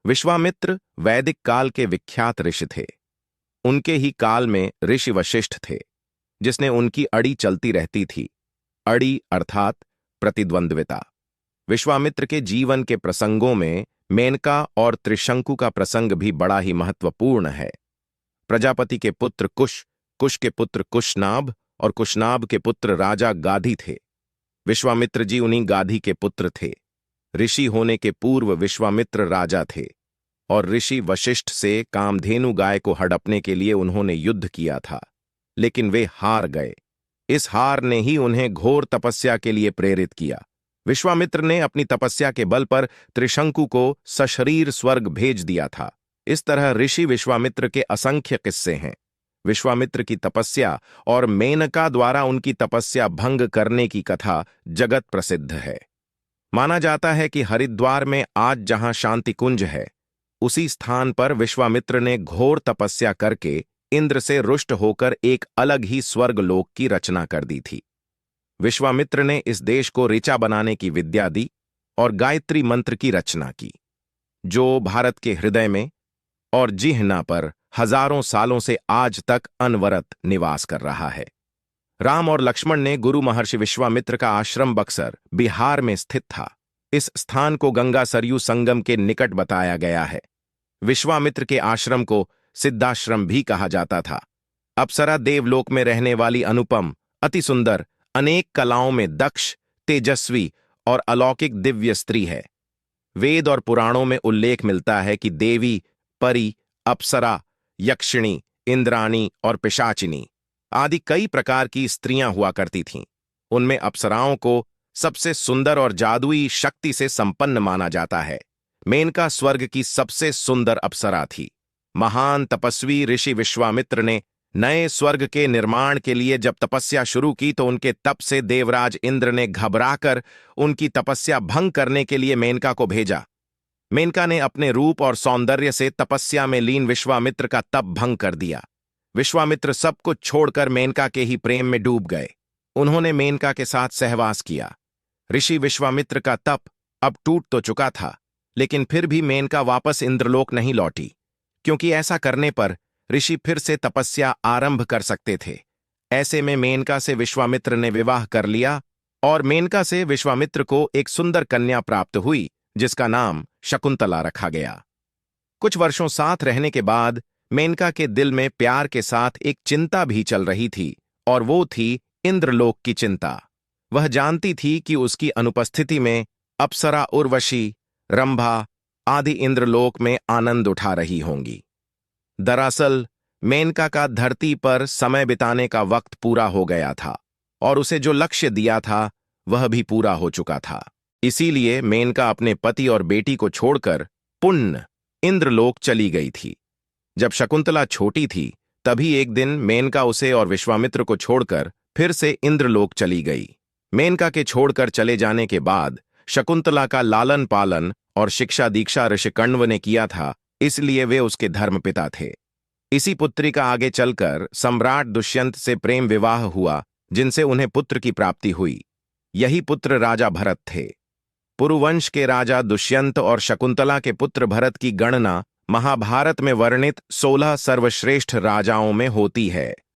विश्वामित्र वैदिक काल के विख्यात ऋषि थे। उनके ही काल में ऋषि वशिष्ठ थे, जिसने उनकी अड़ी चलती रहती थी। अड़ी अर्थात प्रतिद्वंद्विता। विश्वामित्र के जीवन के प्रसंगों में मेनका और त्रिशंकु का प्रसंग भी बड़ा ही महत्वपूर्ण है। प्रजापति के पुत्र कुश, कुश के पुत्र कुशनाभ और कुशनाभ के पुत्र राजा गाधी थे। विश्वामित्र जी उन्हीं गाधी के पुत्र थे। ऋषि होने के पूर्व विश्वामित्र राजा थे और ऋषि वशिष्ठ से कामधेनु गाय को हड़पने के लिए उन्होंने युद्ध किया था, लेकिन वे हार गए। इस हार ने ही उन्हें घोर तपस्या के लिए प्रेरित किया। विश्वामित्र ने अपनी तपस्या के बल पर त्रिशंकु को सशरीर स्वर्ग भेज दिया था। इस तरह ऋषि विश्वामित्र के असंख्य किस्से हैं। विश्वामित्र की तपस्या और मेनका द्वारा उनकी तपस्या भंग करने की कथा जगत प्रसिद्ध है। माना जाता है कि हरिद्वार में आज जहां शांति कुंज है, उसी स्थान पर विश्वामित्र ने घोर तपस्या करके इंद्र से रुष्ट होकर एक अलग ही स्वर्गलोक की रचना कर दी थी। विश्वामित्र ने इस देश को ऋचा बनाने की विद्या दी और गायत्री मंत्र की रचना की, जो भारत के हृदय में और जिह्ना पर हजारों सालों से आज तक अनवरत निवास कर रहा है। राम और लक्ष्मण ने गुरु महर्षि विश्वामित्र का आश्रम बक्सर, बिहार में स्थित था। इस स्थान को गंगा सरयू संगम के निकट बताया गया है। विश्वामित्र के आश्रम को सिद्धाश्रम भी कहा जाता था। अप्सरा देवलोक में रहने वाली अनुपम, अति सुंदर, अनेक कलाओं में दक्ष, तेजस्वी और अलौकिक दिव्य स्त्री है। वेद और पुराणों में उल्लेख मिलता है कि देवी, परी, अप्सरा, यक्षिणी, इंद्राणी और पिशाचिनी आदि कई प्रकार की स्त्रियां हुआ करती थीं। उनमें अप्सराओं को सबसे सुंदर और जादुई शक्ति से संपन्न माना जाता है। मेनका स्वर्ग की सबसे सुंदर अप्सरा थी। महान तपस्वी ऋषि विश्वामित्र ने नए स्वर्ग के निर्माण के लिए जब तपस्या शुरू की तो उनके तप से देवराज इंद्र ने घबराकर उनकी तपस्या भंग करने के लिए मेनका को भेजा। मेनका ने अपने रूप और सौंदर्य से तपस्या में लीन विश्वामित्र का तप भंग कर दिया। विश्वामित्र सब कुछ छोड़कर मेनका के ही प्रेम में डूब गए। उन्होंने मेनका के साथ सहवास किया। ऋषि विश्वामित्र का तप अब टूट तो चुका था, लेकिन फिर भी मेनका वापस इंद्रलोक नहीं लौटी, क्योंकि ऐसा करने पर ऋषि फिर से तपस्या आरंभ कर सकते थे। ऐसे में मेनका से विश्वामित्र ने विवाह कर लिया और मेनका से विश्वामित्र को एक सुंदर कन्या प्राप्त हुई, जिसका नाम शकुंतला रखा गया। कुछ वर्षों साथ रहने के बाद मेनका के दिल में प्यार के साथ एक चिंता भी चल रही थी, और वो थी इंद्रलोक की चिंता। वह जानती थी कि उसकी अनुपस्थिति में अप्सरा उर्वशी, रंभा आदि इंद्रलोक में आनंद उठा रही होंगी। दरअसल मेनका का धरती पर समय बिताने का वक्त पूरा हो गया था और उसे जो लक्ष्य दिया था वह भी पूरा हो चुका था। इसीलिए मेनका अपने पति और बेटी को छोड़कर पुण्य इंद्रलोक चली गई थी। जब शकुंतला छोटी थी तभी एक दिन मेनका उसे और विश्वामित्र को छोड़कर फिर से इंद्रलोक चली गई। मेनका के छोड़कर चले जाने के बाद शकुंतला का लालन पालन और शिक्षा दीक्षा ऋषिकण्व ने किया था, इसलिए वे उसके धर्मपिता थे। इसी पुत्री का आगे चलकर सम्राट दुष्यंत से प्रेम विवाह हुआ, जिनसे उन्हें पुत्र की प्राप्ति हुई। यही पुत्र राजा भरत थे। पुरुवंश के राजा दुष्यंत और शकुंतला के पुत्र भरत की गणना महाभारत में वर्णित 16 सर्वश्रेष्ठ राजाओं में होती है।